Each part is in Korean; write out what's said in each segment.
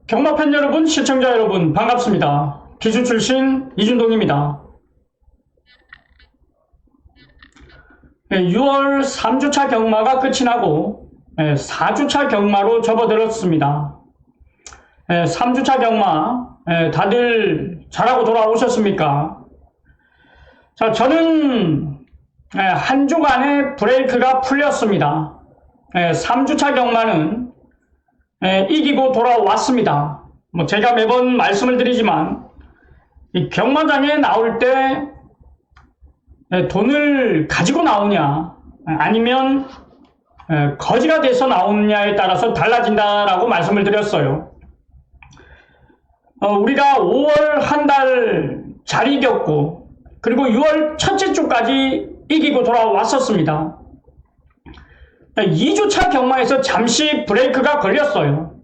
경마팬 여러분, 시청자 여러분 반갑습니다. 기수 출신 이준동입니다. 6월 3주차 경마가 끝이 나고 4주차 경마로 접어들었습니다. 3주차 경마 다들 잘하고 돌아오셨습니까? 자, 저는 한 주간의 브레이크가 풀렸습니다. 3주차 경마는 이기고 돌아왔습니다. 제가 매번 말씀을 드리지만 이 경마장에 나올 때 돈을 가지고 나오냐 아니면 거지가 돼서 나오느냐에 따라서 달라진다라고 말씀을 드렸어요. 우리가 5월 한 달 잘 이겼고 그리고 6월 첫째 주까지 이기고 돌아왔었습니다. 2주차 경마에서 잠시 브레이크가 걸렸어요.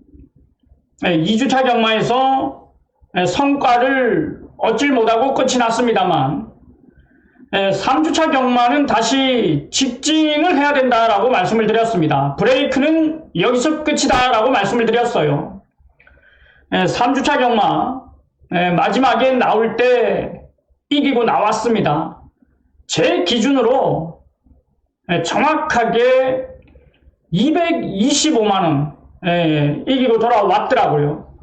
2주차 경마에서 성과를 얻질 못하고 끝이 났습니다만 3주차 경마는 다시 직진을 해야 된다라고 말씀을 드렸습니다. 브레이크는 여기서 끝이다 라고 말씀을 드렸어요. 3주차 경마 마지막에 나올 때 이기고 나왔습니다. 제 기준으로 정확하게 225만원 이기고 돌아왔더라고요.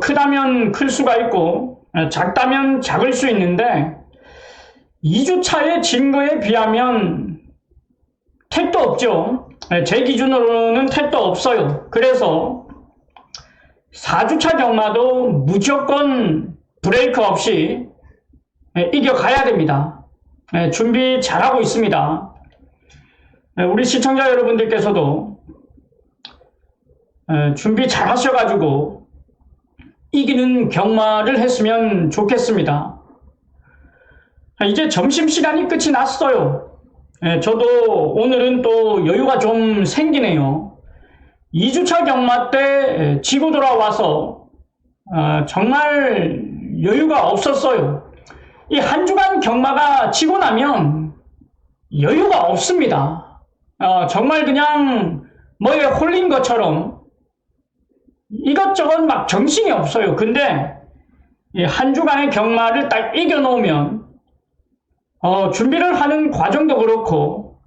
크다면 클 수가 있고 작다면 작을 수 있는데 2주차의 증거에 비하면 택도 없죠. 제 기준으로는 택도 없어요. 그래서 4주차 경마도 무조건 브레이크 없이 이겨가야 됩니다. 준비 잘하고 있습니다. 우리 시청자 여러분들께서도 준비 잘 하셔가지고 이기는 경마를 했으면 좋겠습니다. 이제 점심시간이 끝이 났어요. 저도 오늘은 또 여유가 좀 생기네요. 2주차 경마 때 지고 돌아와서 정말 여유가 없었어요. 이 한 주간 경마가 지고 나면 여유가 없습니다. 정말 그냥 뭐에 홀린 것처럼 이것저것 막 정신이 없어요. 근데 이 한 주간의 경마를 딱 이겨놓으면 준비를 하는 과정도 그렇고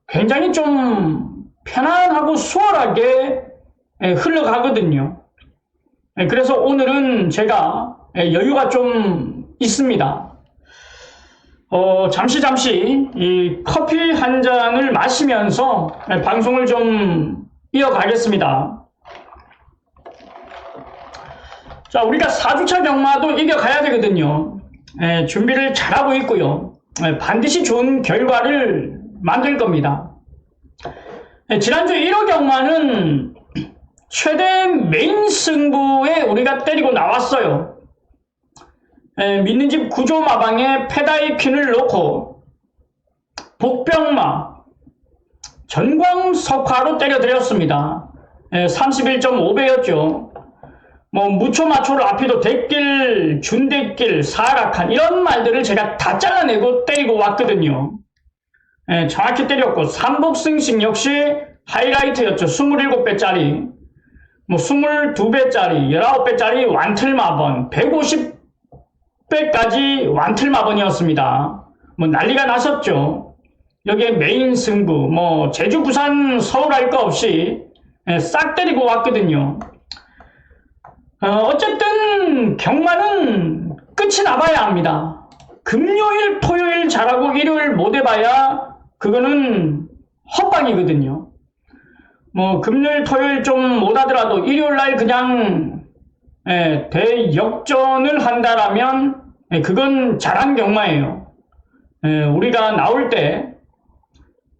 굉장히 좀 편안하고 수월하게 흘러가거든요. 그래서 오늘은 제가 여유가 좀 있습니다. 잠시 이 커피 한 잔을 마시면서 방송을 좀 이어가겠습니다. 자, 우리가 4주차 경마도 이겨가야 되거든요. 준비를 잘하고 있고요. 반드시 좋은 결과를 만들 겁니다. 지난주 1호 경마는 최대 메인 승부에 우리가 때리고 나왔어요. 믿는 집 구조마방에 페다이퀸을 놓고 복병마 전광석화로 때려드렸습니다. 31.5배였죠. 무초마초로 앞에도 대길, 준대길, 사락한 이런 말들을 제가 다 잘라내고 때리고 왔거든요. 정확히 때렸고 삼복승식 역시 하이라이트였죠. 27배짜리 22배짜리 19배짜리 완틀마번 150배까지 완틀마번이었습니다. 난리가 났었죠. 여기에 메인 승부 제주, 부산, 서울 할 거 없이 싹 때리고 왔거든요. 어쨌든 경마는 끝이 나봐야 합니다. 금요일, 토요일 잘하고 일요일 못 해봐야 그거는 헛방이거든요. 금요일, 토요일 좀 못하더라도 일요일날 그냥 대역전을 한다라면 그건 잘한 경마예요. 우리가 나올 때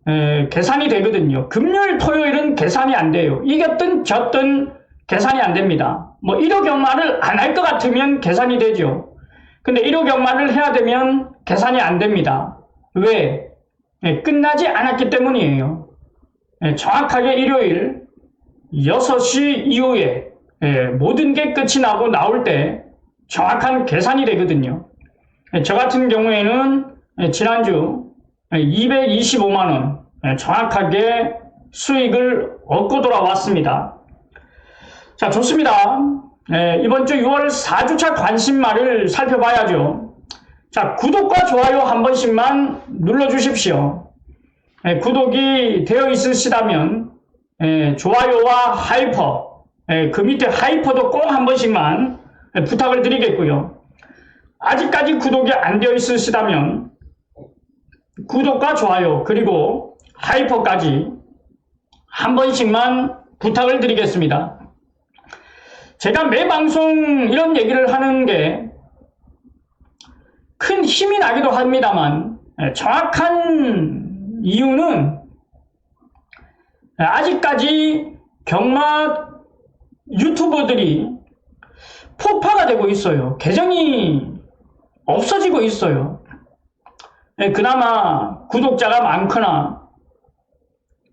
계산이 되거든요. 금요일, 토요일은 계산이 안 돼요. 이겼든 졌든 계산이 안 됩니다. 1호 경마를 안 할 것 같으면 계산이 되죠. 근데 1호 경마를 해야 되면 계산이 안 됩니다. 왜? 끝나지 않았기 때문이에요. 정확하게 일요일 6시 이후에 모든 게 끝이 나고 나올 때 정확한 계산이 되거든요. 저 같은 경우에는 지난주 225만원 정확하게 수익을 얻고 돌아왔습니다. 자, 좋습니다. 이번 주 6월 4주차 관심말을 살펴봐야죠. 자, 구독과 좋아요 한 번씩만 눌러주십시오. 구독이 되어 있으시다면 좋아요와 하이퍼, 그 밑에 하이퍼도 꼭 한 번씩만 부탁을 드리겠고요. 아직까지 구독이 안 되어 있으시다면 구독과 좋아요 그리고 하이퍼까지 한 번씩만 부탁을 드리겠습니다. 제가 매 방송 이런 얘기를 하는 게 큰 힘이 나기도 합니다만 정확한 이유는 아직까지 경마 유튜버들이 폭파가 되고 있어요. 계정이 없어지고 있어요. 그나마 구독자가 많거나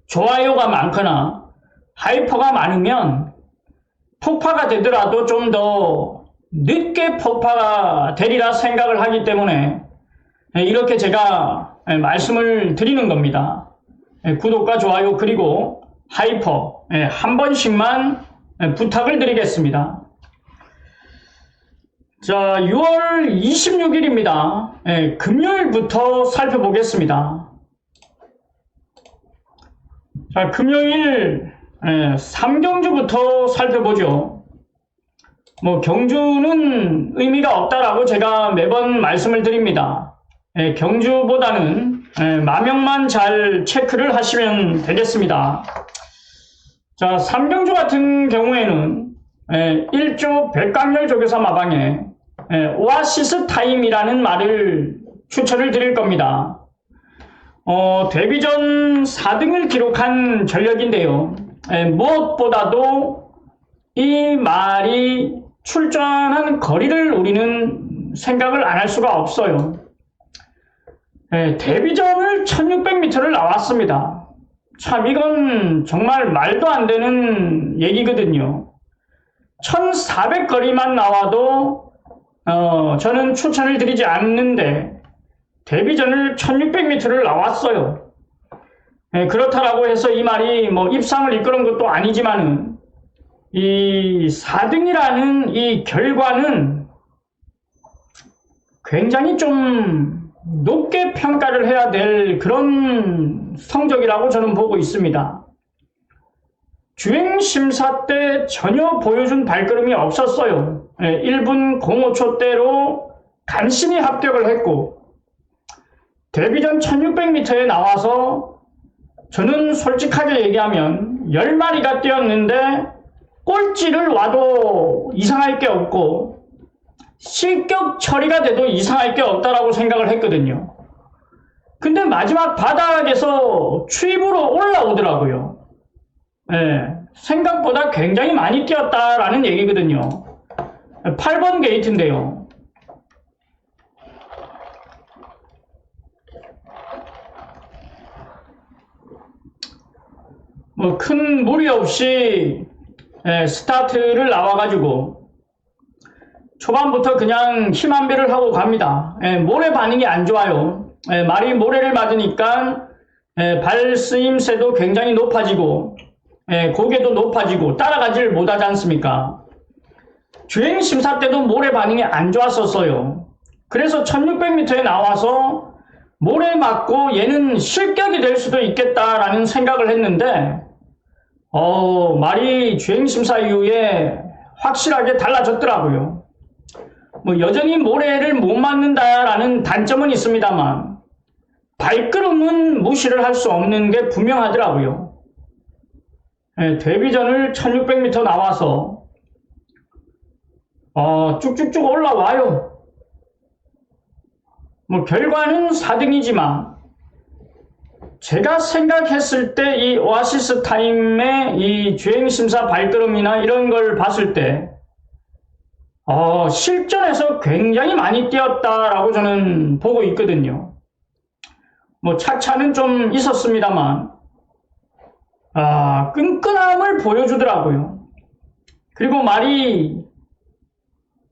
좋아요가 많거나 하이퍼가 많으면 폭파가 되더라도 좀 더 늦게 폭파가 되리라 생각을 하기 때문에 이렇게 제가 말씀을 드리는 겁니다. 구독과 좋아요 그리고 하이퍼 한 번씩만 부탁을 드리겠습니다. 자, 6월 26일입니다. 금요일부터 살펴보겠습니다. 자, 금요일 3경주부터 살펴보죠. 뭐 경주는 의미가 없다라고 제가 매번 말씀을 드립니다. 경주보다는 마명만 잘 체크를 하시면 되겠습니다. 자, 3경주 같은 경우에는 1조 백광열 조교사 마방에 오아시스 타임이라는 말을 추천을 드릴 겁니다. 데뷔 전 4등을 기록한 전력인데요. 무엇보다도 이 말이 출전한 거리를 우리는 생각을 안 할 수가 없어요. 데뷔전을 1600m를 나왔습니다. 참 이건 정말 말도 안 되는 얘기거든요. 1400거리만 나와도 저는 추천을 드리지 않는데 데뷔전을 1600m를 나왔어요. 그렇다라고 해서 이 말이 뭐 입상을 이끄는 것도 아니지만은 이 4등이라는 이 결과는 굉장히 좀 높게 평가를 해야 될 그런 성적이라고 저는 보고 있습니다. 주행심사 때 전혀 보여준 발걸음이 없었어요. 1분 05초대로 간신히 합격을 했고 데뷔전 1600m에 나와서 저는 솔직하게 얘기하면 10마리가 뛰었는데 꼴찌를 와도 이상할 게 없고 실격 처리가 돼도 이상할 게 없다라고 생각을 했거든요. 근데 마지막 바닥에서 추입으로 올라오더라고요. 생각보다 굉장히 많이 뛰었다라는 얘기거든요. 8번 게이트인데요. 뭐 큰 무리 없이 스타트를 나와가지고 초반부터 그냥 힘 안배를 하고 갑니다. 모래 반응이 안 좋아요. 말이 모래를 맞으니까 발 쓰임새도 굉장히 높아지고 고개도 높아지고 따라가지를 못하지 않습니까? 주행 심사 때도 모래 반응이 안 좋았었어요. 그래서 1600m에 나와서 모래 맞고 얘는 실격이 될 수도 있겠다라는 생각을 했는데 말이 주행심사 이후에 확실하게 달라졌더라고요. 뭐 여전히 모래를 못 맞는다라는 단점은 있습니다만 발걸음은 무시를 할 수 없는 게 분명하더라고요. 데뷔전을 1600m 나와서 쭉쭉쭉 올라와요. 뭐 결과는 4등이지만 제가 생각했을 때 이 오아시스 타임의 이 주행심사 발걸음이나 이런 걸 봤을 때 실전에서 굉장히 많이 뛰었다라고 저는 보고 있거든요. 뭐 차차는 좀 있었습니다만 끈끈함을 보여주더라고요. 그리고 말이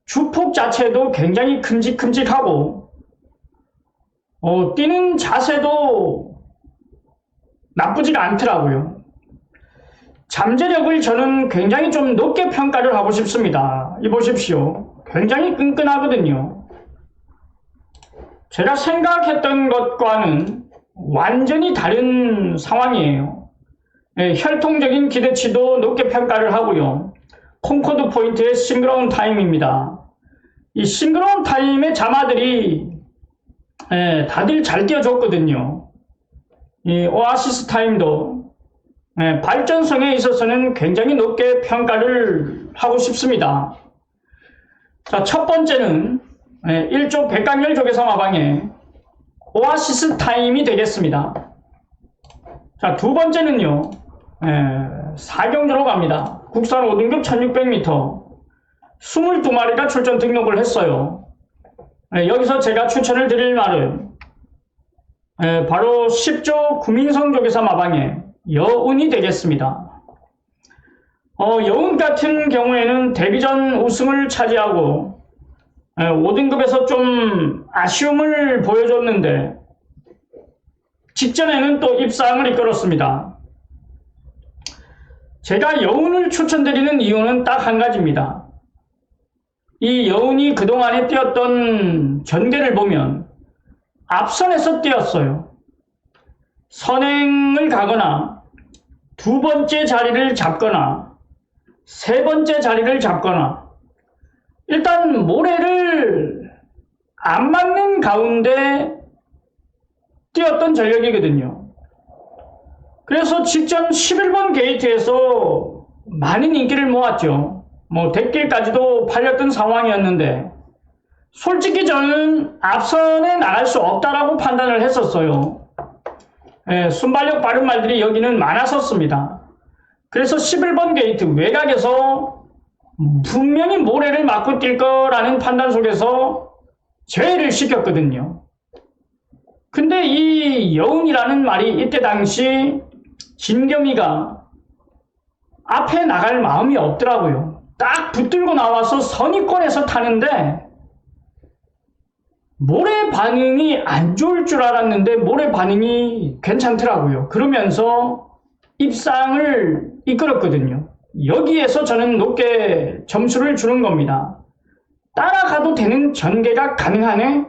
주폭 자체도 굉장히 큼직큼직하고 뛰는 자세도 나쁘지가 않더라고요. 잠재력을 저는 굉장히 좀 높게 평가를 하고 싶습니다. 이 보십시오. 굉장히 끈끈하거든요. 제가 생각했던 것과는 완전히 다른 상황이에요. 혈통적인 기대치도 높게 평가를 하고요. 콩코드 포인트의 싱그러운 타임입니다. 이 싱그러운 타임의 자마들이 다들 잘 띄워줬거든요. 이 오아시스 타임도 발전성에 있어서는 굉장히 높게 평가를 하고 싶습니다. 자, 첫 번째는 1조 백강렬 조개사 마방의 오아시스 타임이 되겠습니다. 자, 두 번째는요, 4경주로 갑니다. 국산 5등급 1600m 22마리가 출전 등록을 했어요. 여기서 제가 추천을 드릴 말은 바로 10조 구민성 조개사 마방의 여운이 되겠습니다. 여운 같은 경우에는 데뷔전 우승을 차지하고 5등급에서 좀 아쉬움을 보여줬는데 직전에는 또 입상을 이끌었습니다. 제가 여운을 추천드리는 이유는 딱 한 가지입니다. 이 여운이 그동안에 뛰었던 전개를 보면 앞선에서 뛰었어요. 선행을 가거나 두 번째 자리를 잡거나 세 번째 자리를 잡거나 일단 모래를 안 맞는 가운데 뛰었던 전력이거든요. 그래서 직전 11번 게이트에서 많은 인기를 모았죠. 덱길까지도 팔렸던 상황이었는데 솔직히 저는 앞선에 나갈 수 없다라고 판단을 했었어요. 순발력 빠른 말들이 여기는 많았었습니다. 그래서 11번 게이트 외곽에서 분명히 모래를 맞고 뛸 거라는 판단 속에서 제외를 시켰거든요. 근데 이 여운이라는 말이 이때 당시 진겸이가 앞에 나갈 마음이 없더라고요. 딱 붙들고 나와서 선입권에서 타는데 모래 반응이 안 좋을 줄 알았는데 모래 반응이 괜찮더라고요. 그러면서 입상을 이끌었거든요. 여기에서 저는 높게 점수를 주는 겁니다. 따라가도 되는 전개가 가능하네?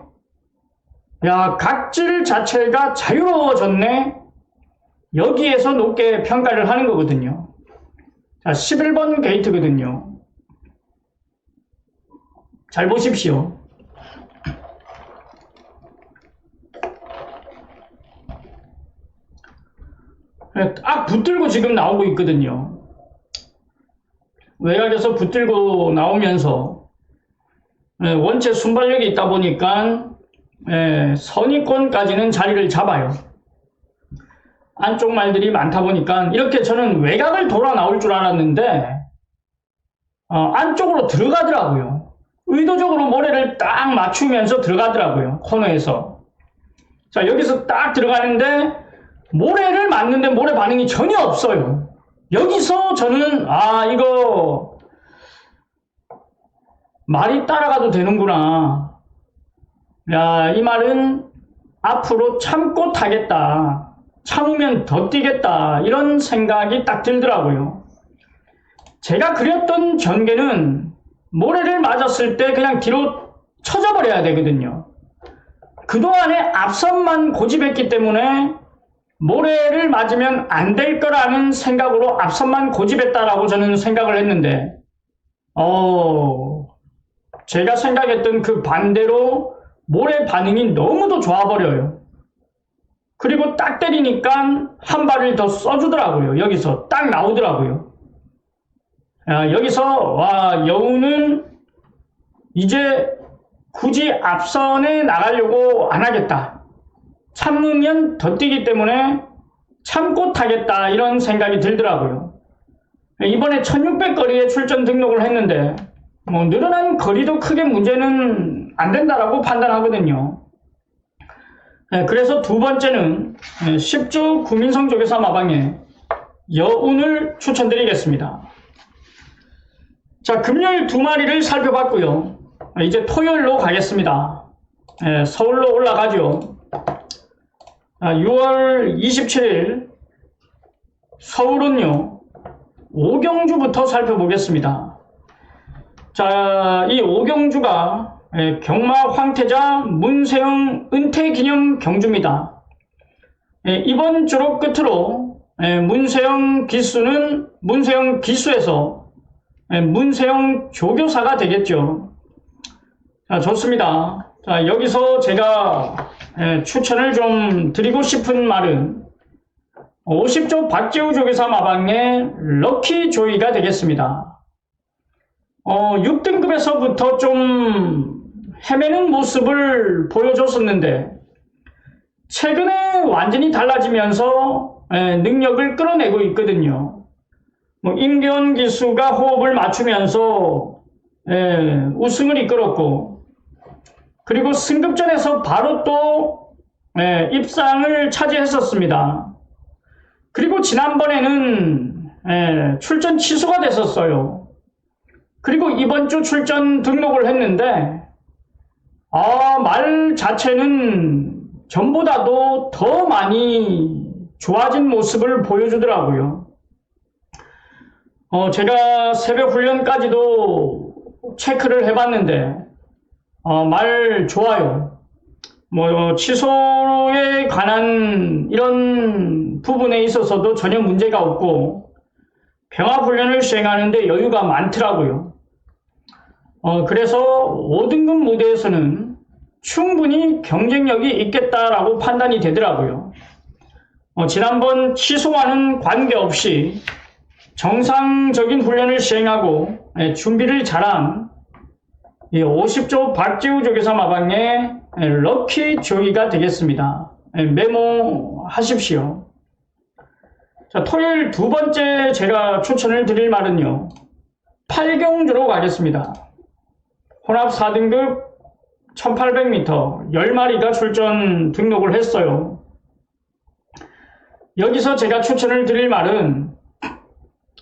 야, 각질 자체가 자유로워졌네? 여기에서 높게 평가를 하는 거거든요. 자, 11번 게이트거든요. 잘 보십시오. 딱 붙들고 지금 나오고 있거든요. 외곽에서 붙들고 나오면서 원체 순발력이 있다 보니까 선입권까지는 자리를 잡아요. 안쪽 말들이 많다 보니까 이렇게 저는 외곽을 돌아 나올 줄 알았는데 안쪽으로 들어가더라고요. 의도적으로 모래를 딱 맞추면서 들어가더라고요. 코너에서. 자, 여기서 딱 들어가는데 모래를 맞는데 모래 반응이 전혀 없어요. 여기서 저는 이거 말이 따라가도 되는구나. 야, 이 말은 앞으로 참고 타겠다. 참으면 더 뛰겠다. 이런 생각이 딱 들더라고요. 제가 그렸던 전개는 모래를 맞았을 때 그냥 뒤로 쳐져버려야 되거든요. 그동안에 앞선만 고집했기 때문에 모래를 맞으면 안 될 거라는 생각으로 앞선만 고집했다라고 저는 생각을 했는데 제가 생각했던 그 반대로 모래 반응이 너무도 좋아버려요. 그리고 딱 때리니까 한 발을 더 써주더라고요. 여기서 딱 나오더라고요. 여기서 여우는 이제 굳이 앞선에 나가려고 안 하겠다. 참으면 더 뛰기 때문에 참고 타겠다. 이런 생각이 들더라고요. 이번에 1600 거리에 출전 등록을 했는데 늘어난 거리도 크게 문제는 안 된다라고 판단하거든요. 그래서 두 번째는 10조 구민성 조개사 마방의 여운을 추천드리겠습니다. 자, 금요일 두 마리를 살펴봤고요. 이제 토요일로 가겠습니다. 서울로 올라가죠. 6월 27일 서울은요, 오경주부터 살펴보겠습니다. 자, 이 오경주가 경마 황태자 문세영 은퇴기념 경주입니다. 이번 주로 끝으로 문세영 기수에서 문세영 조교사가 되겠죠. 자, 좋습니다. 자, 여기서 제가 추천을 좀 드리고 싶은 말은 50조 박재우 조교사 마방의 럭키 조이가 되겠습니다. 6등급에서부터 좀 헤매는 모습을 보여줬었는데 최근에 완전히 달라지면서 능력을 끌어내고 있거든요. 임기원 기수가 호흡을 맞추면서 우승을 이끌었고, 그리고 승급전에서 바로 또 입상을 차지했었습니다. 그리고 지난번에는 출전 취소가 됐었어요. 그리고 이번 주 출전 등록을 했는데 말 자체는 전보다도 더 많이 좋아진 모습을 보여주더라고요. 제가 새벽 훈련까지도 체크를 해봤는데 말 좋아요. 취소에 관한 이런 부분에 있어서도 전혀 문제가 없고 병합훈련을 수행하는데 여유가 많더라고요. 그래서 5등급 무대에서는 충분히 경쟁력이 있겠다라고 판단이 되더라고요. 지난번 취소와는 관계없이 정상적인 훈련을 시행하고 준비를 잘한 50조 박재우 조교사 마방의 럭키 조이가 되겠습니다. 메모하십시오. 자, 토요일 두 번째 제가 추천을 드릴 말은요, 팔경주로 가겠습니다. 혼합 4등급 1800m 10마리가 출전 등록을 했어요. 여기서 제가 추천을 드릴 말은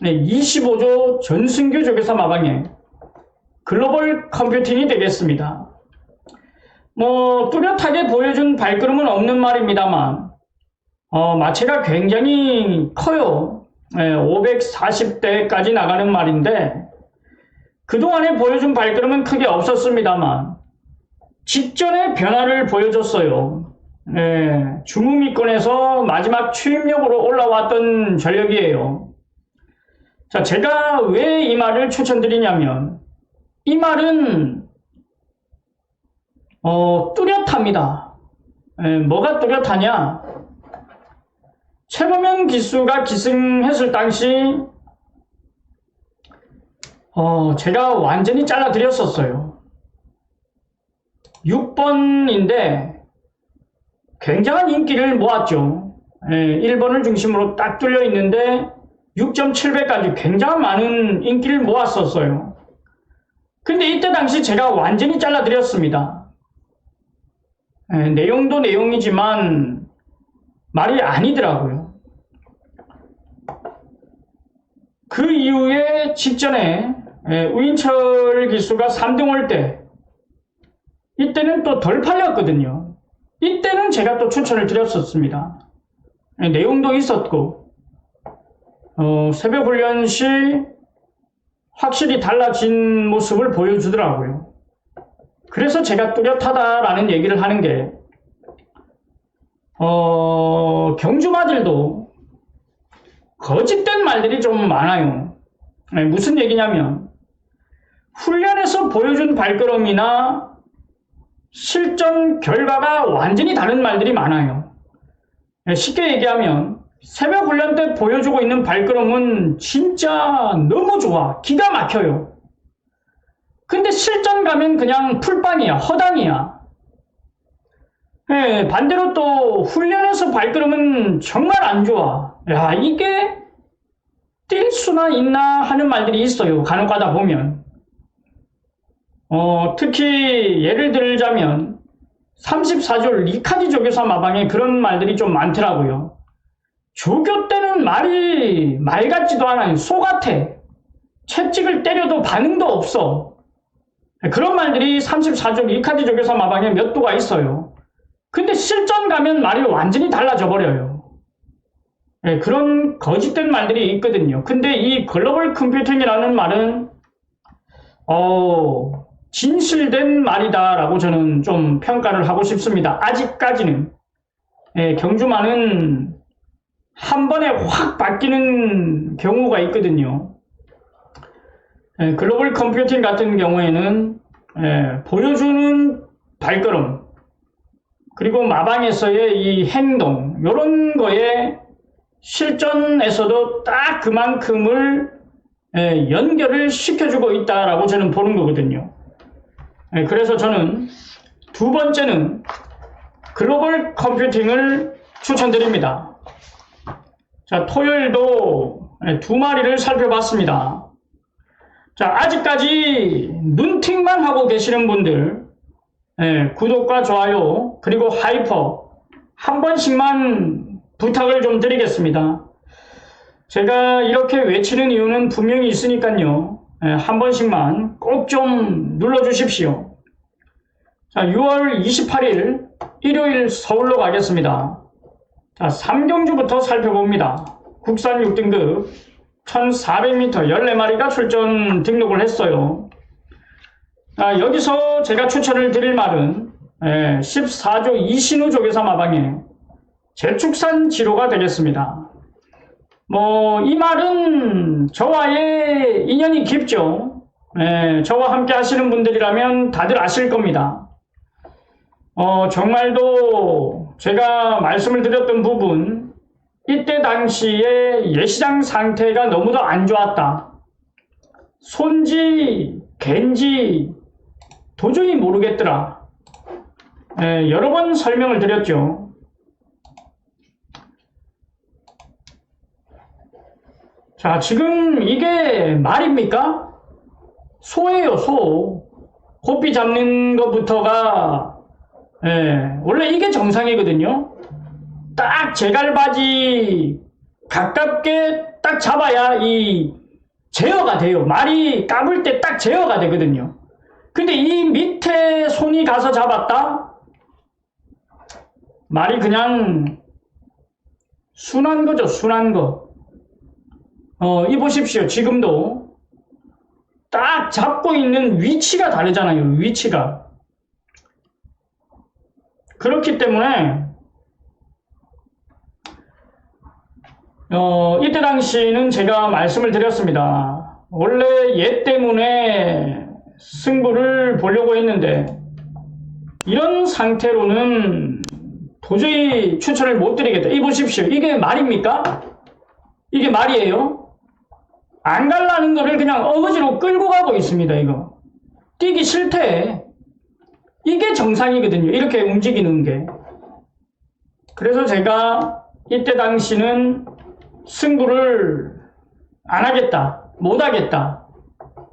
25조 전승규 조교사 마방의 글로벌 컴퓨팅이 되겠습니다. 뚜렷하게 보여준 발걸음은 없는 말입니다만 마체가 굉장히 커요. 540대까지 나가는 말인데 그동안에 보여준 발걸음은 크게 없었습니다만 직전에 변화를 보여줬어요. 중후미권에서 마지막 추임력으로 올라왔던 전력이에요. 자, 제가 왜 이 말을 추천드리냐면 이 말은 뚜렷합니다. 뭐가 뚜렷하냐? 최범현 기수가 기승했을 당시 제가 완전히 잘라드렸었어요. 6번인데 굉장한 인기를 모았죠. 1번을 중심으로 딱 뚫려 있는데 6.7배까지 굉장히 많은 인기를 모았었어요. 근데 이때 당시 제가 완전히 잘라드렸습니다. 내용도 내용이지만 말이 아니더라고요. 그 이후에 직전에 우인철 기수가 3등 올 때 이때는 또 덜 팔렸거든요. 이때는 제가 또 추천을 드렸었습니다. 내용도 있었고 새벽 훈련 시 확실히 달라진 모습을 보여주더라고요. 그래서 제가 뚜렷하다라는 얘기를 하는 게 경주마들도 거짓된 말들이 좀 많아요. 무슨 얘기냐면 훈련에서 보여준 발걸음이나 실전 결과가 완전히 다른 말들이 많아요. 쉽게 얘기하면 새벽 훈련 때 보여주고 있는 발걸음은 진짜 너무 좋아. 기가 막혀요. 근데 실전 가면 그냥 풀빵이야. 허당이야. 반대로 또 훈련에서 발걸음은 정말 안 좋아. 야, 이게 뛸 수나 있나 하는 말들이 있어요. 간혹 가다 보면. 특히 예를 들자면 34조 리카디 조교사 마방에 그런 말들이 좀 많더라고요. 조교 때는 말이 말 같지도 않아요. 소 같아. 채찍을 때려도 반응도 없어. 그런 말들이 34조 리카디 조교사 마방에 몇 도가 있어요. 근데 실전 가면 말이 완전히 달라져 버려요. 그런 거짓된 말들이 있거든요. 근데 이 글로벌 컴퓨팅이라는 말은 진실된 말이다라고 저는 좀 평가를 하고 싶습니다. 아직까지는 경주만은 한 번에 확 바뀌는 경우가 있거든요. 글로벌 컴퓨팅 같은 경우에는 보여주는 발걸음 그리고 마방에서의 이 행동 이런 거에 실전에서도 딱 그만큼을 연결을 시켜주고 있다라고 저는 보는 거거든요. 그래서 저는 두 번째는 글로벌 컴퓨팅을 추천드립니다. 자, 토요일도 두 마리를 살펴봤습니다. 자, 아직까지 눈팅만 하고 계시는 분들 구독과 좋아요 그리고 하이퍼 한 번씩만 부탁을 좀 드리겠습니다. 제가 이렇게 외치는 이유는 분명히 있으니까요. 한 번씩만 꼭 좀 눌러주십시오. 자, 6월 28일 일요일 서울로 가겠습니다. 자, 3경주부터 살펴봅니다. 국산 6등급 1400m 14마리가 출전 등록을 했어요. 여기서 제가 추천을 드릴 말은 14조 이신우 조계사 마방에 제축산 지로가 되겠습니다. 이 말은 저와의 인연이 깊죠. 저와 함께 하시는 분들이라면 다들 아실 겁니다. 정말도 제가 말씀을 드렸던 부분, 이때 당시에 예시장 상태가 너무도 안 좋았다. 손지, 갠지 도저히 모르겠더라. 여러 번 설명을 드렸죠. 자, 지금 이게 말입니까? 소예요, 소. 호피 잡는 것부터가 원래 이게 정상이거든요. 딱 제갈바지 가깝게 딱 잡아야 이 제어가 돼요. 말이 까불 때 딱 제어가 되거든요. 근데 이 밑에 손이 가서 잡았다? 말이 그냥 순한 거죠, 순한 거. 이 보십시오. 지금도 딱 잡고 있는 위치가 다르잖아요. 위치가. 그렇기 때문에 이때 당시는 제가 말씀을 드렸습니다. 원래 얘 때문에 승부를 보려고 했는데 이런 상태로는 도저히 추천을 못 드리겠다. 이 보십시오. 이게 말입니까? 이게 말이에요? 안 갈라는 거를 그냥 어거지로 끌고 가고 있습니다. 이거 뛰기 싫대. 이게 정상이거든요. 이렇게 움직이는 게. 그래서 제가 이때 당시는 승부를 안 하겠다, 못 하겠다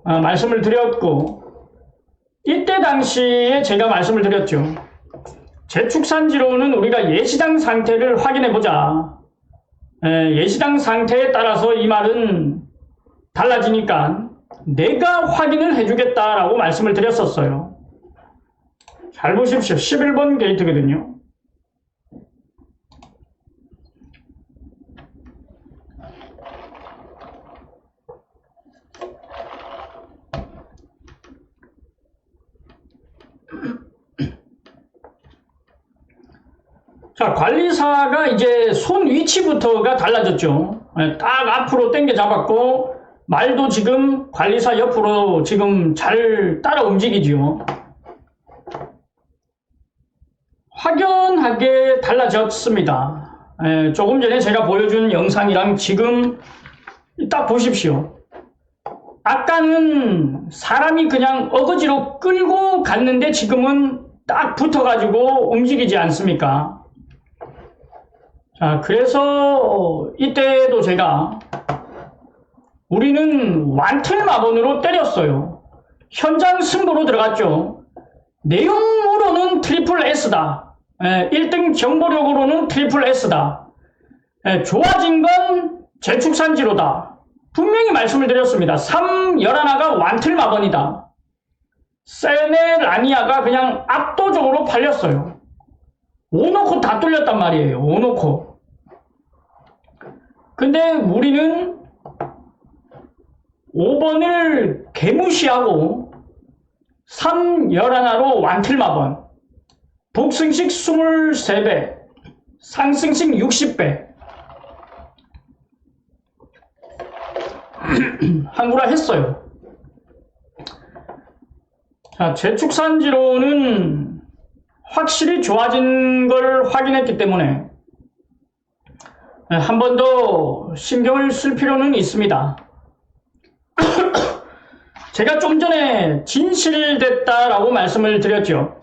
말씀을 드렸고, 이때 당시에 제가 말씀을 드렸죠. 제축산지로는 우리가 예시장 상태를 확인해 보자. 예시장 상태에 따라서 이 말은 달라지니까 내가 확인을 해주겠다라고 말씀을 드렸었어요. 잘 보십시오. 11번 게이트거든요. 자, 관리사가 이제 손 위치부터가 달라졌죠. 딱 앞으로 당겨 잡았고, 말도 지금 관리사 옆으로 지금 잘 따라 움직이죠. 확연하게 달라졌습니다. 조금 전에 제가 보여준 영상이랑 지금 딱 보십시오. 아까는 사람이 그냥 어거지로 끌고 갔는데 지금은 딱 붙어가지고 움직이지 않습니까? 자, 그래서 이때도 제가 우리는 완틀마번으로 때렸어요. 현장 승부로 들어갔죠. 내용으로는 트리플 S다. 1등 정보력으로는 트리플 S다. 좋아진 건 제축산지로다. 분명히 말씀을 드렸습니다. 3, 11가 완틀마번이다. 세네 라니아가 그냥 압도적으로 팔렸어요. 오놓고 다 뚫렸단 말이에요. 오놓고. 근데 우리는 5번을 개무시하고 3, 11로 완틀마번, 복승식 23배, 상승식 60배 한구라 했어요. 자, 재축산지로는 확실히 좋아진 걸 확인했기 때문에 한 번 더 신경을 쓸 필요는 있습니다. 제가 좀 전에 진실됐다라고 말씀을 드렸죠.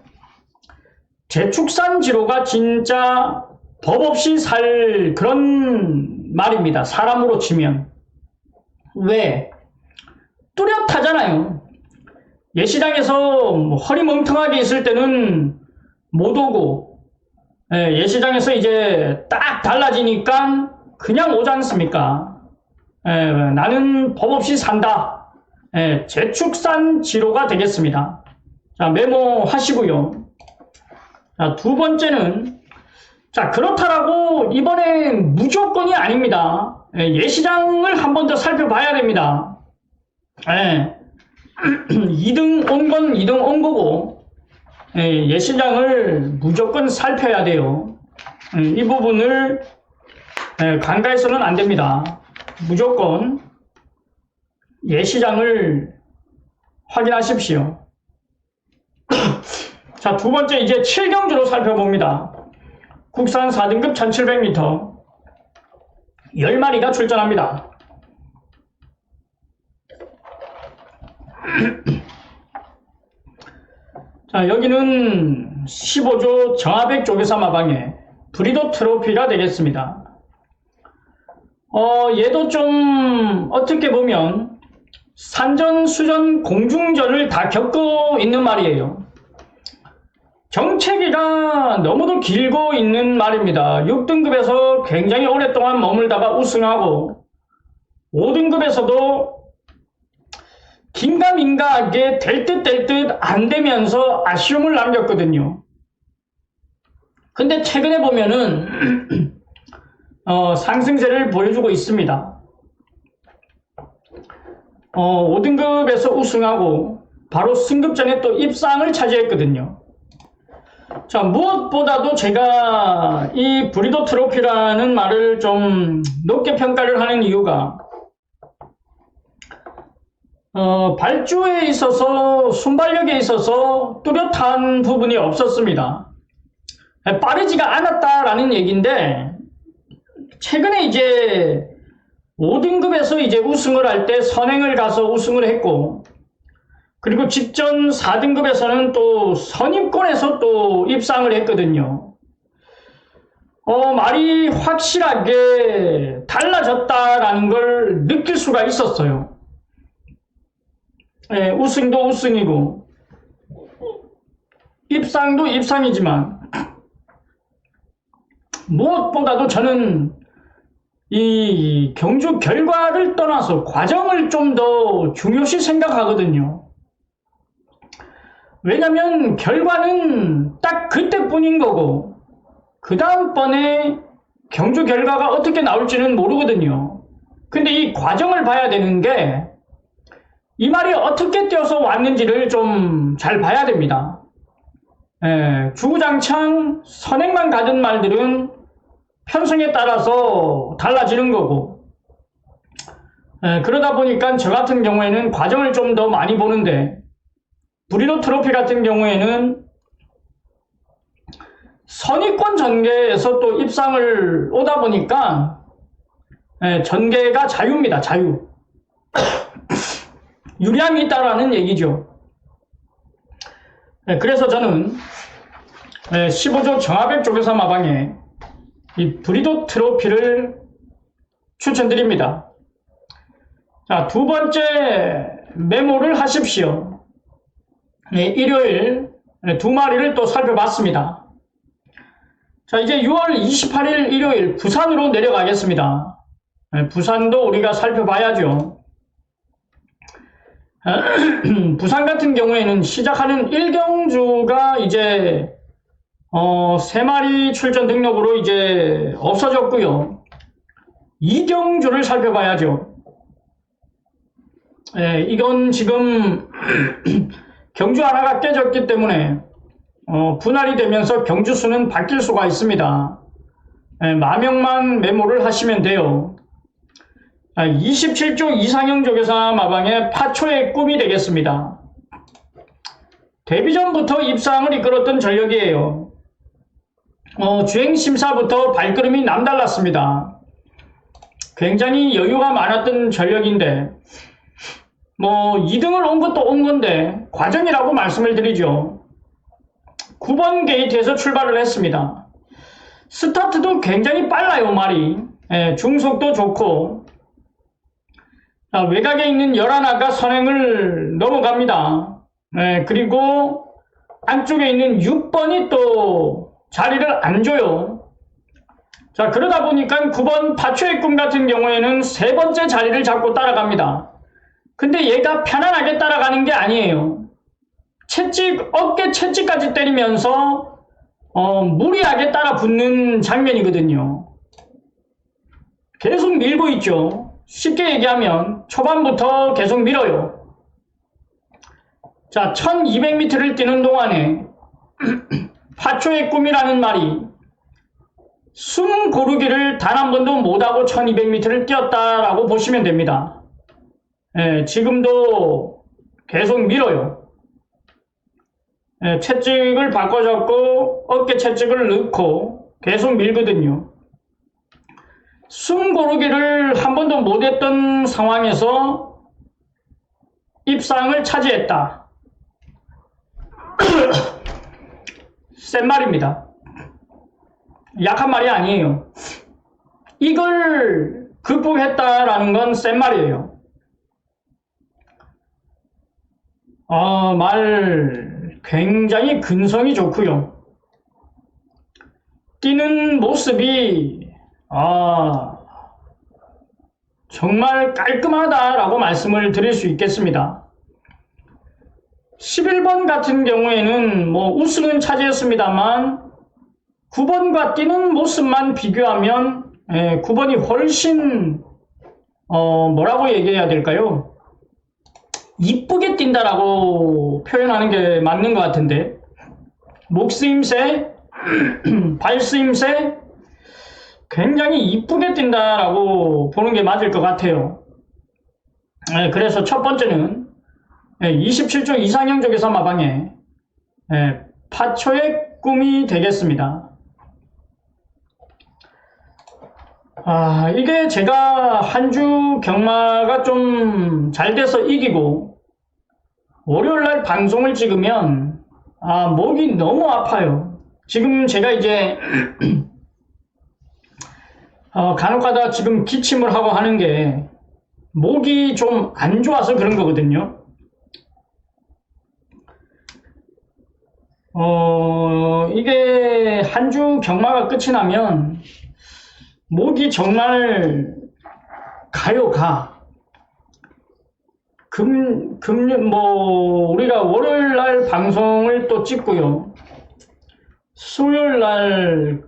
재축산지로가 진짜 법 없이 살 그런 말입니다. 사람으로 치면. 왜? 뚜렷하잖아요. 예시장에서 허리멍텅하게 있을 때는 못 오고, 예시장에서 이제 딱 달라지니까 그냥 오지 않습니까? 나는 법 없이 산다. 재축산지로가 되겠습니다. 자, 메모하시고요. 자, 두 번째는, 자, 그렇다라고 이번에 무조건이 아닙니다. 예시장을 한 번 더 살펴봐야 됩니다. 2등 온 건 2등 온 거고, 예시장을 무조건 살펴야 돼요. 이 부분을 간과해서는 안 됩니다. 무조건 예시장을 확인하십시오. 자, 두 번째 이제 7경주로 살펴봅니다. 국산 4등급 1700m 10마리가 출전합니다. 자, 여기는 15조 정화백 조교사 마방의 브리더 트로피가 되겠습니다. 얘도 좀 어떻게 보면 산전, 수전, 공중전을 다 겪고 있는 말이에요. 정체기가 너무도 길고 있는 말입니다. 6등급에서 굉장히 오랫동안 머물다가 우승하고 5등급에서도 긴가민가하게 될 듯 될 듯 안 되면서 아쉬움을 남겼거든요. 근데 최근에 보면은 상승세를 보여주고 있습니다. 5등급에서 우승하고 바로 승급전에 또 입상을 차지했거든요. 자, 무엇보다도 제가 이 브리더 트로피라는 말을 좀 높게 평가를 하는 이유가 발주에 있어서 순발력에 있어서 뚜렷한 부분이 없었습니다. 빠르지가 않았다라는 얘기인데 최근에 이제 5등급에서 이제 우승을 할 때 선행을 가서 우승을 했고 그리고 직전 4등급에서는 또 선입권에서 또 입상을 했거든요. 말이 확실하게 달라졌다라는 걸 느낄 수가 있었어요. 우승도 우승이고 입상도 입상이지만 무엇보다도 저는 이 경주 결과를 떠나서 과정을 좀 더 중요시 생각하거든요. 왜냐면 결과는 딱 그때뿐인 거고 그 다음번에 경주 결과가 어떻게 나올지는 모르거든요. 근데 이 과정을 봐야 되는 게 이 말이 어떻게 뛰어서 왔는지를 좀 잘 봐야 됩니다. 주구장창 선행만 가던 말들은 편성에 따라서 달라지는 거고 그러다 보니까 저 같은 경우에는 과정을 좀 더 많이 보는데 브리더 트로피 같은 경우에는 선입권 전개에서 또 입상을 오다 보니까 전개가 자유입니다. 자유. 유리함이 있다라는 얘기죠. 그래서 저는 15조 정화백 조교사 마방에 이 브리더 트로피를 추천드립니다. 자, 두 번째 메모를 하십시오. 일요일 두 마리를 또 살펴봤습니다. 자, 이제 6월 28일 일요일 부산으로 내려가겠습니다. 부산도 우리가 살펴봐야죠. 부산 같은 경우에는 시작하는 1경주가 이제 3마리 출전 등록으로 이제 없어졌고요. 이경주를 살펴봐야죠. 이건 지금 경주 하나가 깨졌기 때문에 분할이 되면서 경주 수는 바뀔 수가 있습니다. 마명만 메모를 하시면 돼요. 27조 이상형 조교사 마방의 파초의 꿈이 되겠습니다. 데뷔전부터 입상을 이끌었던 전력이에요. 주행심사부터 발걸음이 남달랐습니다. 굉장히 여유가 많았던 전력인데 2등을 온 것도 온 건데 과정이라고 말씀을 드리죠. 9번 게이트에서 출발을 했습니다. 스타트도 굉장히 빨라요. 중속도 좋고 외곽에 있는 11화가 선행을 넘어갑니다. 그리고 안쪽에 있는 6번이 또 자리를 안 줘요. 자, 그러다 보니까 9번 파초의 꿈 같은 경우에는 세 번째 자리를 잡고 따라갑니다. 근데 얘가 편안하게 따라가는 게 아니에요. 어깨 채찍까지 때리면서 무리하게 따라 붙는 장면이거든요. 계속 밀고 있죠. 쉽게 얘기하면 초반부터 계속 밀어요. 자, 1200m를 뛰는 동안에 파초의 꿈이라는 말이 숨 고르기를 단 한 번도 못하고 1200m를 뛰었다라고 보시면 됩니다. 지금도 계속 밀어요. 채찍을 바꿔잡고 어깨 채찍을 넣고 계속 밀거든요. 숨 고르기를 한 번도 못했던 상황에서 입상을 차지했다. 센 말입니다. 약한 말이 아니에요. 이걸 극복했다라는 건 센 말이에요. 말 굉장히 근성이 좋고요. 뛰는 모습이 정말 깔끔하다라고 말씀을 드릴 수 있겠습니다. 11번 같은 경우에는 우승은 차지했습니다만 9번과 뛰는 모습만 비교하면 9번이 훨씬 뭐라고 얘기해야 될까요? 이쁘게 뛴다라고 표현하는 게 맞는 것 같은데, 목쓰임새, 발쓰임새 굉장히 이쁘게 뛴다라고 보는 게 맞을 것 같아요. 그래서 첫 번째는 27조 이상형 조교사 마방의 파초의 꿈이 되겠습니다. 이게 제가 한 주 경마가 좀 잘 돼서 이기고 월요일날 방송을 찍으면 목이 너무 아파요. 지금 제가 이제 간혹가다 지금 기침을 하고 하는 게 목이 좀 안 좋아서 그런 거거든요. 이게 한 주 경마가 끝이 나면 목이 정말 가. 우리가 월요일날 방송을 또 찍고요. 수요일날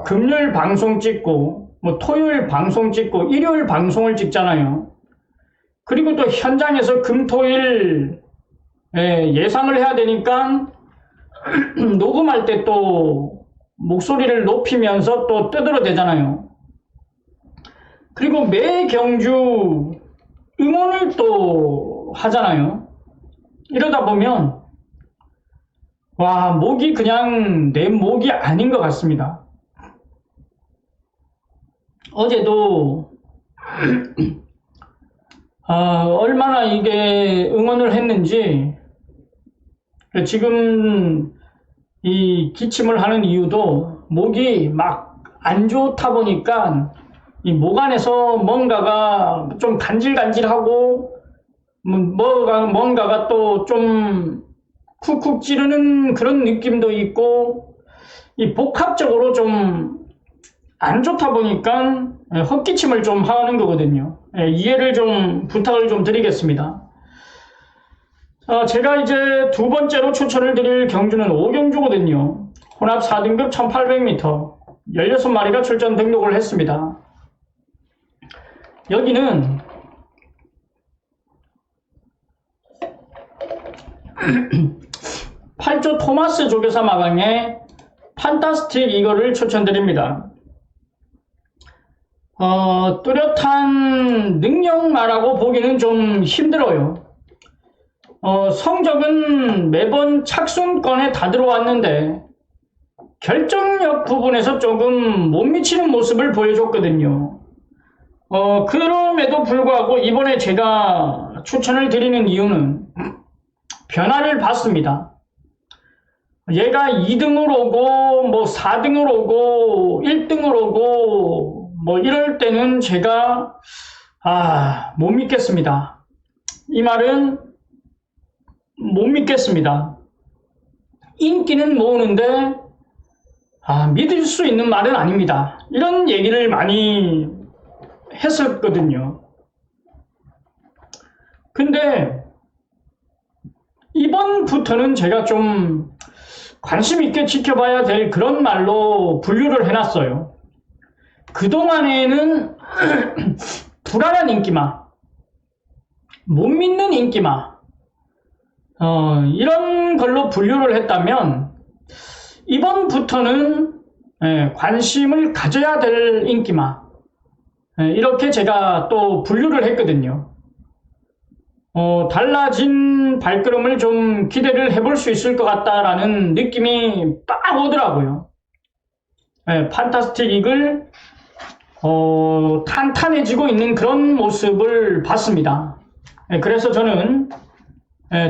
금요일 방송 찍고, 토요일 방송 찍고, 일요일 방송을 찍잖아요. 그리고 또 현장에서 금토일 예상을 해야 되니까 녹음할 때 또 목소리를 높이면서 또 떠들어대잖아요. 그리고 매 경주 응원을 또 하잖아요. 이러다 보면 목이 그냥 내 목이 아닌 것 같습니다. 어제도 얼마나 이게 응원을 했는지, 지금 이 기침을 하는 이유도 목이 막 안 좋다 보니까 이 목 안에서 뭔가가 좀 간질간질하고 뭔가가 또 좀 쿡쿡 찌르는 그런 느낌도 있고, 이 복합적으로 좀 안 좋다 보니까 헛기침을 좀 하는 거거든요. 이해를 좀 부탁을 좀 드리겠습니다. 제가 이제 두 번째로 추천을 드릴 경주는 오경주거든요. 혼합 4등급 1800m 16마리가 출전 등록을 했습니다. 여기는 8조 토마스 조교사 마강의 판타스틱 이거를 추천드립니다. 뚜렷한 능력마라고 보기는 좀 힘들어요. 성적은 매번 착순권에 다 들어왔는데 결정력 부분에서 조금 못 미치는 모습을 보여줬거든요. 그럼에도 불구하고 이번에 제가 추천을 드리는 이유는 변화를 봤습니다. 얘가 2등으로 오고 뭐 4등으로 오고 1등으로 오고 뭐 이럴 때는 제가 못 믿겠습니다. 이 말은 못 믿겠습니다. 인기는 모으는데 믿을 수 있는 말은 아닙니다. 이런 얘기를 많이 했었거든요. 근데 이번부터는 제가 좀 관심 있게 지켜봐야 될 그런 말로 분류를 해놨어요. 그동안에는 불안한 인기마, 못 믿는 인기마, 이런 걸로 분류를 했다면 이번부터는 관심을 가져야 될 인기마, 이렇게 제가 또 분류를 했거든요. 달라진 발걸음을 좀 기대를 해볼 수 있을 것 같다라는 느낌이 빡 오더라고요. 판타스틱 이글 탄탄해지고 있는 그런 모습을 봤습니다. 그래서 저는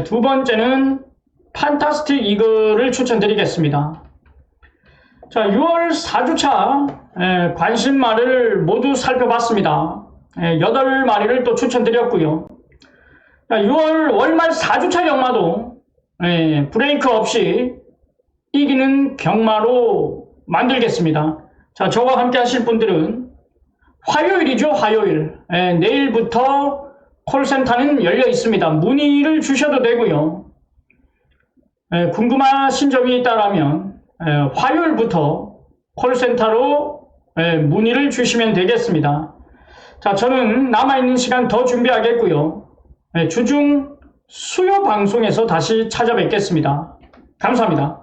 두 번째는 판타스틱 이글을 추천드리겠습니다. 자, 6월 4주차 관심마를 모두 살펴봤습니다. 8마리를 또 추천드렸고요. 6월 월말 4주차 경마도 브레이크 없이 이기는 경마로 만들겠습니다. 자, 저와 함께 하실 분들은 화요일이죠. 화요일. 내일부터 콜센터는 열려 있습니다. 문의를 주셔도 되고요. 궁금하신 점이 있다면 화요일부터 콜센터로 문의를 주시면 되겠습니다. 자, 저는 남아있는 시간 더 준비하겠고요. 주중 수요 방송에서 다시 찾아뵙겠습니다. 감사합니다.